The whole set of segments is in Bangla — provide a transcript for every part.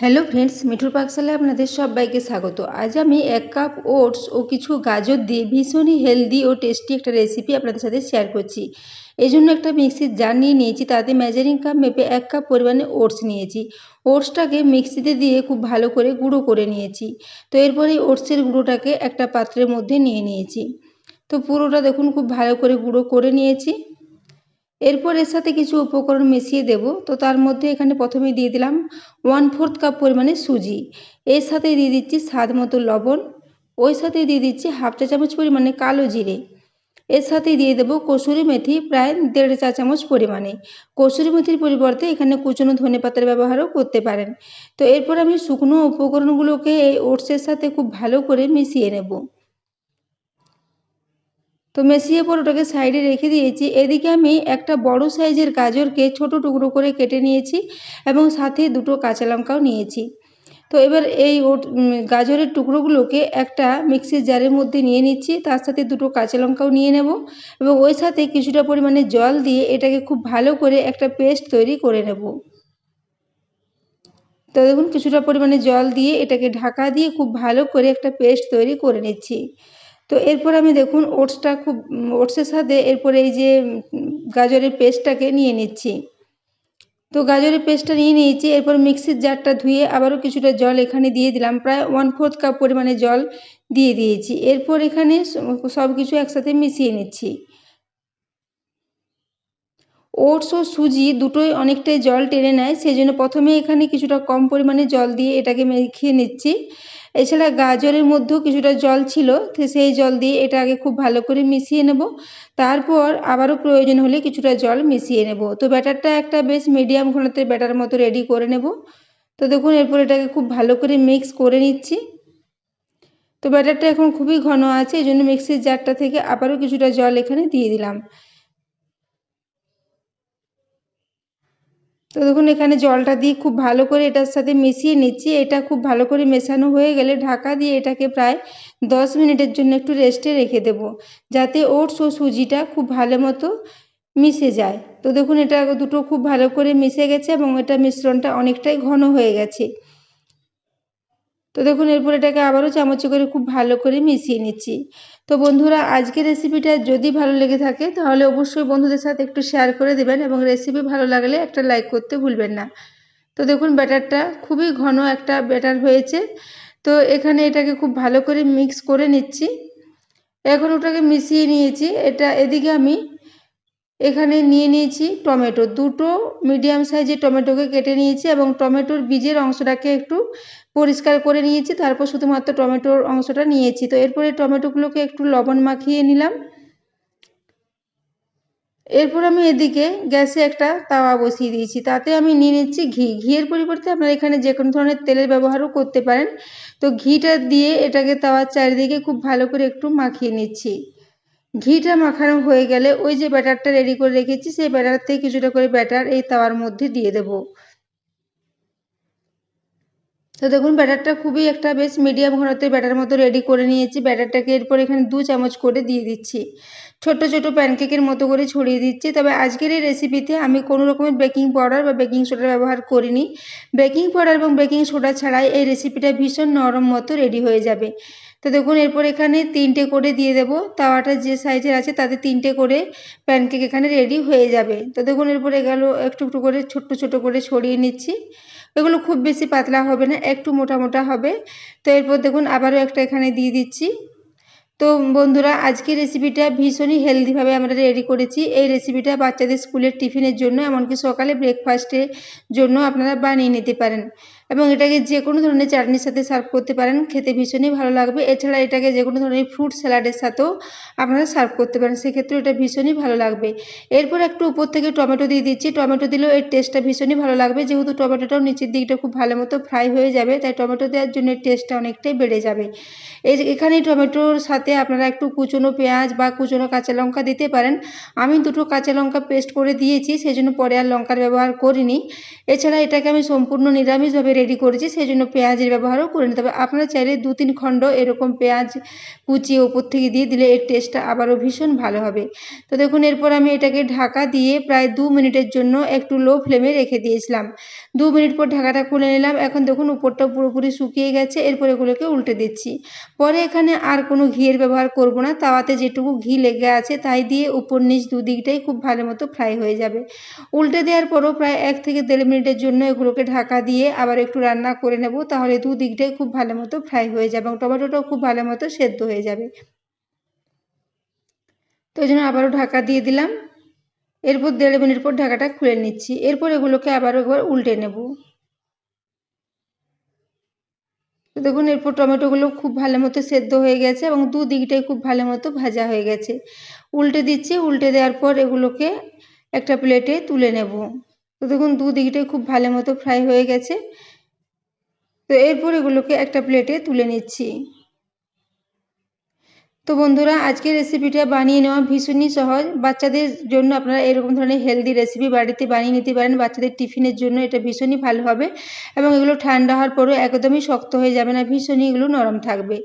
হ্যালো ফ্রেন্ডস, মিঠুর পাকশালায় আপনাদের সবাইকে স্বাগত। আজ আমি 1 কাপ ওটস ও কিছু গাজর দিয়ে ভীষণই হেলদি ও টেস্টি একটা রেসিপি আপনাদের সাথে শেয়ার করছি। এই জন্য একটা মিক্সির জার নিয়ে নিয়েছি, তাতে মেজারিং কাপ মেপে 1 কাপ পরিমাণে ওটস নিয়েছি। ওটসটাকে মিক্সিতে দিয়ে খুব ভালো করে গুঁড়ো করে নিয়েছি। তো এরপরে ওটসের গুঁড়োটাকে একটা পাত্রের মধ্যে নিয়ে নিয়েছি। তো পুরোটা দেখুন খুব ভালো করে গুঁড়ো করে নিয়েছি। এরপর এর সাথে কিছু উপকরণ মিশিয়ে দেব। তো তার মধ্যে এখানে প্রথমে দিয়ে দিলাম 1/4 কাপ পরিমাণে সুজি। এর সাথে দিয়ে দিচ্ছি স্বাদ মতো লবণ। ওই সাথে দিয়ে দিচ্ছি 1/2 চা চামচ পরিমাণে কালো জিরে। এর সাথে দিয়ে দেবো কসুরি মেথি প্রায় 1.5 চা চামচ পরিমাণে। কসুরি মেথির পরিবর্তে এখানে কুচনো ধনেপাতার ব্যবহারও করতে পারেন। তো এরপর আমি শুকনো উপকরণগুলোকে এই ওটসের সাথে খুব ভালো করে মিশিয়ে নেব। তো মিশিয়ে পর ওটাকে সাইডে রেখে দিয়েছি। এদিকে আমি একটা বড় সাইজের গাজরকে ছোট টুকরো করে কেটে নিয়েছি এবং সাথে দুটো কাঁচা লঙ্কাও নিয়েছি। তো এবার এই গাজরের টুকরোগুলোকে একটা মিক্সির জারের মধ্যে নিয়ে নিচ্ছি, তার সাথে দুটো কাঁচা লঙ্কাও নিয়ে নেব এবং ওই সাথে কিছুটা পরিমাণে জল দিয়ে এটাকে খুব ভালো করে একটা পেস্ট তৈরি করে নেব। তো দেখুন কিছুটা পরিমাণে জল দিয়ে এটাকে ঢাকা দিয়ে খুব ভালো করে একটা পেস্ট তৈরি করে নিচ্ছি। তো এরপর আমি দেখুন ওটসের সাথে এরপরে এই যে গাজরের পেস্টটাকে নিয়ে নিচ্ছি। তো গাজরের পেস্টটা নিয়ে নিয়েছি। এরপর মিক্সির জারটা ধুয়ে আবারও কিছুটা জল এখানে দিয়ে দিলাম, প্রায় 1/4 কাপ পরিমাণে জল দিয়ে দিয়েছি। এরপর এখানে সব কিছু একসাথে মিশিয়ে নিচ্ছি। ওটস ও সুজি দুটোই অনেকটাই জল টেনে নেয়, সেই জন্য প্রথমে এখানে কিছুটা কম পরিমাণে জল দিয়ে এটাকে মেখে নিচ্ছি। এছাড়া গাজরের মধ্যেও কিছুটা জল ছিল, তো সেই জল দিয়ে এটা আগে খুব ভালো করে মিশিয়ে নেব। তারপর আবারও প্রয়োজন হলে কিছুটা জল মিশিয়ে নেব। তো ব্যাটারটা একটা বেশ মিডিয়াম ঘনত্বের ব্যাটার মতো রেডি করে নেব। তো দেখুন এরপর এটাকে খুব ভালো করে মিক্স করে নিচ্ছি। তো ব্যাটারটা এখন খুবই ঘন আছে, এই জন্য মিক্সির জারটা থেকে আবারও কিছুটা জল এখানে দিয়ে দিলাম। তো দেখুন এখানে জলটা দিয়ে খুব ভালো করে এটার সাথে মিশিয়ে নিচ্ছি। এটা খুব ভালো করে মেশানো হয়ে গেলে ঢাকা দিয়ে এটাকে প্রায় 10 মিনিটের জন্য একটু রেস্টে রেখে দেব, যাতে ওটস ও সুজিটা খুব ভালো মতো মিশে যায়। তো দেখুন এটা দুটো খুব ভালো করে মিশে গেছে এবং এটা মিশ্রণটা অনেকটাই ঘন হয়ে গেছে। তো দেখুন এরপর এটাকে আবারও চামচে করে খুব ভালো করে মিশিয়ে নিচ্ছি। তো বন্ধুরা, আজকের রেসিপিটা যদি ভালো লেগে থাকে তাহলে অবশ্যই বন্ধুদের সাথে একটু শেয়ার করে দেবেন এবং রেসিপি ভালো লাগলে একটা লাইক করতে ভুলবেন না। তো দেখুন ব্যাটারটা খুবই ঘন একটা ব্যাটার হয়েছে। তো এখানে এটাকে খুব ভালো করে মিক্স করে নিচ্ছি। এখন ওটাকে মিশিয়ে নিয়েছি। এদিকে আমি এখানে নিয়ে নিয়েছি টমেটো, দুটো মিডিয়াম সাইজের টমেটোকে কেটে নিয়েছি এবং টমেটোর বীজের অংশটাকে একটু পরিষ্কার করে নিয়েছি, তারপর শুধুমাত্র টমেটোর অংশটা নিয়েছি। তো এরপরে টমেটোগুলোকে একটু লবণ মাখিয়ে নিলাম। এরপর আমি এদিকে গ্যাসে একটা তাওয়া বসিয়ে দিয়েছি, তাতে আমি নিয়ে নিচ্ছি ঘি। ঘিয়ের পরিবর্তে আপনারা এখানে যে কোনো ধরনের তেলের ব্যবহারও করতে পারেন। তো ঘিটা দিয়ে এটাকে তাওয়ার চারিদিকে খুব ভালো করে একটু মাখিয়ে নিচ্ছি। ঘিটা মাখানো হয়ে গেলে ওই যে ব্যাটারটা রেডি করে রেখেছি, সেই ব্যাটার থেকে কিছুটা করে ব্যাটার এই তাওয়ার মধ্যে দিয়ে দেব। তো দেখুন ব্যাটারটা খুবই একটা বেশ মিডিয়াম ঘনত্বের ব্যাটার মতো রেডি করে নিয়েছি। ব্যাটারটাকে এরপর এখানে 2 চামচ করে দিয়ে দিচ্ছি। ছোট ছোট প্যানকেকের মতো করে ছড়িয়ে দিচ্ছি। তবে আজকের এই রেসিপিতে আমি কোনো রকমের বেকিং পাউডার বা বেকিং সোডা ব্যবহার করিনি। বেকিং পাউডার এবং বেকিং সোডা ছাড়াই এই রেসিপিটা ভীষণ নরম মতো রেডি হয়ে যাবে। তো দেখুন এরপর এখানে 3টে করে দিয়ে দেবো। তাওয়াটা যে সাইজের আছে তাতে 3টে করে প্যানকেক এখানে রেডি হয়ে যাবে। তো দেখুন এরপর এগুলো একটু একটু করে ছোট্ট ছোট করে ছড়িয়ে নিচ্ছি। এগুলো খুব বেশি পাতলা হবে না, একটু মোটা মোটা হবে। তো এরপর দেখুন আবারও একটা এখানে দিয়ে দিচ্ছি। তো বন্ধুরা, আজকের রেসিপিটা ভীষণই হেলদিভাবে আমরা রেডি করেছি। এই রেসিপিটা বাচ্চাদের স্কুলের টিফিনের জন্য, এমনকি সকালে ব্রেকফাস্টের জন্য আপনারা বানিয়ে নিতে পারেন এবং এটাকে যে কোনো ধরনের চাটনির সাথে সার্ভ করতে পারেন, খেতে ভীষণই ভালো লাগবে। এছাড়া এটাকে যে কোনো ধরনের ফ্রুট স্যালাডের সাথেও আপনারা সার্ভ করতে পারেন, সেক্ষেত্রেও এটা ভীষণই ভালো লাগবে। এরপর একটু উপর থেকে টমেটো দিয়ে দিচ্ছি। টমেটো দিলেও এর টেস্টটা ভীষণই ভালো লাগবে, যেহেতু টমেটোটাও নিচের দিকটা খুব ভালো মতো ফ্রাই হয়ে যাবে, তাই টমেটো দেওয়ার জন্য এর টেস্টটা অনেকটাই বেড়ে যাবে। এখানে টমেটোর সাথে আপনারা একটু কুচনো পেঁয়াজ বা কুচনো কাঁচা লঙ্কা দিতে পারেন। আমি দুটো কাঁচা লঙ্কা পেস্ট করে দিয়েছি, সেই জন্য পরে আর লঙ্কার ব্যবহার করিনি। এছাড়া এটাকে আমি সম্পূর্ণ নিরামিষভাবে রেডি করেছি, সেই জন্য পেঁয়াজের ব্যবহারও করে নিতে হবে। আপনারা চাইলে 2-3 খণ্ড এরকম পেঁয়াজ কুচিয়ে ওপর থেকে দিয়ে দিলে এর টেস্টটা আবারও ভীষণ ভালো হবে। তো দেখুন এরপর আমি এটাকে ঢাকা দিয়ে প্রায় 2 মিনিটের জন্য একটু লো ফ্লেমে রেখে দিয়েছিলাম। 2 মিনিট পর ঢাকাটা খুলে নিলাম। এখন দেখুন উপরটা পুরোপুরি শুকিয়ে গেছে। এরপর এগুলোকে উল্টে দিচ্ছি। পরে এখানে আর কোনো ঘিয়ের ব্যবহার করব না, তাওয়াতে যেটুকু ঘি লেগে আছে তাই দিয়ে উপর নিচ দুদিকটাই খুব ভালো মতো ফ্রাই হয়ে যাবে। উল্টে দেওয়ার পরও প্রায় 1 থেকে 1.5 মিনিটের জন্য এগুলোকে ঢাকা দিয়ে আবার একটু রান্না করে নেব, তাহলে দুদিকটাই খুব ভালো মতো ফ্রাই হয়ে যাবে এবং টমেটোটাও খুব ভালো মতো সেদ্ধ হয়ে যাবে। তো এই জন্য আবারও ঢাকা দিয়ে দিলাম। এরপর 1.5 মিনিট পর ঢাকাটা খুলে নিচ্ছি। এরপর এগুলোকে আবারও একবার উল্টে নেব। তো দেখুন এরপর টমেটোগুলো খুব ভালো মতো সেদ্ধ হয়ে গেছে এবং দুদিকটাই খুব ভালো মতো ভাজা হয়ে গেছে। উল্টে দিচ্ছি। উল্টে দেওয়ার পর এগুলোকে একটা প্লেটে তুলে নেব। তো দেখুন দুদিকটাই খুব ভালো মতো ফ্রাই হয়ে গেছে। তো এরপর এগুলোকে একটা প্লেটে তুলে নিচ্ছি। তো বন্ধুরা আজকের রেসিপিটা বানিয়ে নেওয়া ভীষণই সহজ। বাচ্চাদের জন্য আপনারা এরকম ধরনের হেলদি রেসিপি বাড়িতে বানিয়ে নিতে পারেন। বাচ্চাদের টিফিনের জন্য এটা ভীষণই ভালো হবে এবং এগুলো ঠান্ডা হওয়ার পরেও একদমই শক্ত হয়ে যাবে না, ভীষণই এগুলো নরম থাকবে।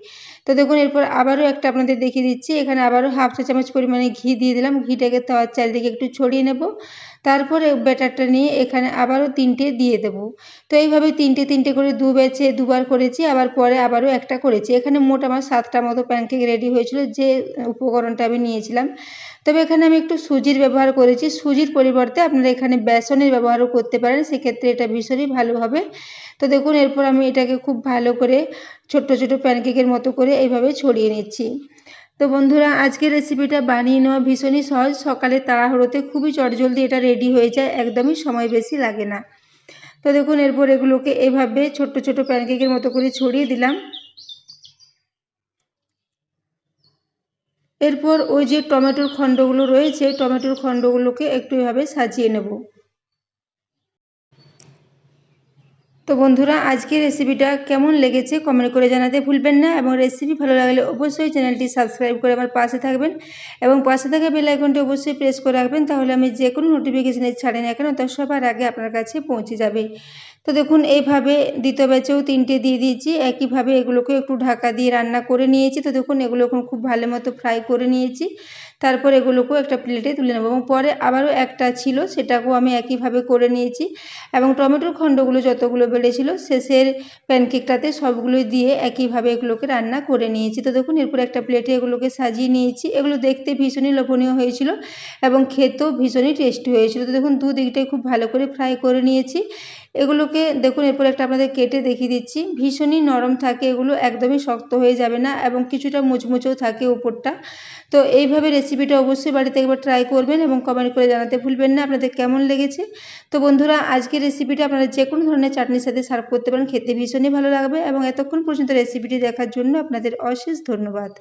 তো দেখুন এরপর আবারও একটা আপনাদের দেখিয়ে দিচ্ছি। এখানে আবারও 1/2 চা চামচ পরিমাণে ঘি দিয়ে দিলাম। ঘিটাকে তাওয়ার চারিদিকে একটু ছড়িয়ে নেব। তারপরে ব্যাটারটা নিয়ে এখানে আবারও 3টে দিয়ে দেব। তো এইভাবে 3টে করে দুবার করেছি, আবার পরে আবারও একটা করেছি। এখানে মোট আমার 7টা মতো প্যানকেক রেডি হয়েছিল যে উপকরণটা আমি নিয়েছিলাম। তবে এখানে আমি একটু সুজির ব্যবহার করেছি। সুজির পরিবর্তে আপনারা এখানে বেসনের ব্যবহারও করতে পারেন, সেক্ষেত্রে এটা ভীষণই ভালো হবে। তো দেখুন এরপর আমি এটাকে খুব ভালো করে ছোট্ট ছোট প্যানকেকের মতো করে এইভাবে ছড়িয়ে নিচ্ছি। তো বন্ধুরা আজকের রেসিপিটা বানিয়ে নেওয়া ভীষণই সহজ। সকালে তাড়াহুড়োতে খুবই চটজলদি এটা রেডি হয়ে যায়, একদমই সময় বেশি লাগে না। তো দেখুন এরপর এগুলোকে এভাবে ছোট্ট ছোট প্যানকেকের মতো করে ছড়িয়ে দিলাম। এরপর ওই যে টমেটোর খণ্ডগুলো রয়েছে, টমেটোর খণ্ডগুলোকে একটু এভাবে সাজিয়ে নেব। তো বন্ধুরা আজকের রেসিপিটা কেমন লেগেছে কমেন্ট করে জানাতে ভুলবেন না এবং রেসিপি ভালো লাগলে অবশ্যই চ্যানেলটি সাবস্ক্রাইব করে আমার পাশে থাকবেন এবং পাশে থাকা বেল আইকনটি অবশ্যই প্রেস করে রাখবেন, তাহলে আমি যে কোনো নোটিফিকেশানে ছাড়ি না কেন তা সবার আগে আপনার কাছে পৌঁছে যাবে। তো দেখুন এইভাবে দ্বিতীয় ব্যাচেও 3টে দিয়ে দিয়েছি। একইভাবে এগুলোকে একটু ঢাকা দিয়ে রান্না করে নিয়েছি। তো দেখুন এগুলো এখন খুব ভালো মতো ফ্রাই করে নিয়েছি। তারপর এগুলোকেও একটা প্লেটে তুলে নেব এবং পরে আবারও একটা ছিল, সেটাকেও আমি একইভাবে করে নিয়েছি এবং টমেটোর খণ্ডগুলো যতগুলো বেড়েছিল শেষের প্যানকেকটাতে সবগুলো দিয়ে একইভাবে এগুলোকে রান্না করে নিয়েছি। তো দেখুন এরপর একটা প্লেটে এগুলোকে সাজিয়ে নিয়েছি। এগুলো দেখতে ভীষণই লোভনীয় হয়েছিল এবং খেতেও ভীষণই টেস্টি হয়েছিল। তো দেখুন দুদিকটাই খুব ভালো করে ফ্রাই করে নিয়েছি। এগুলোকে দেখুন এরপর একটা আপনাদের কেটে দেখিয়ে দিচ্ছি। ভীষণই নরম থাকে এগুলো, একদমই শক্ত হয়ে যাবে না এবং কিছুটা মুচমুচেও থাকে উপরটা। তো এইভাবে রেসিপিটা অবশ্যই বাড়িতে একবার ট্রাই করবেন এবং কমেন্ট করে জানাতে ভুলবেন না আপনাদের কেমন লেগেছে। তো বন্ধুরা আজকের রেসিপিটা আপনারা যে কোনো ধরনের চাটনির সাথে সার্ভ করতে পারেন, খেতে ভীষণই ভালো লাগবে এবং এতক্ষণ পর্যন্ত রেসিপিটি দেখার জন্য আপনাদের অশেষ ধন্যবাদ।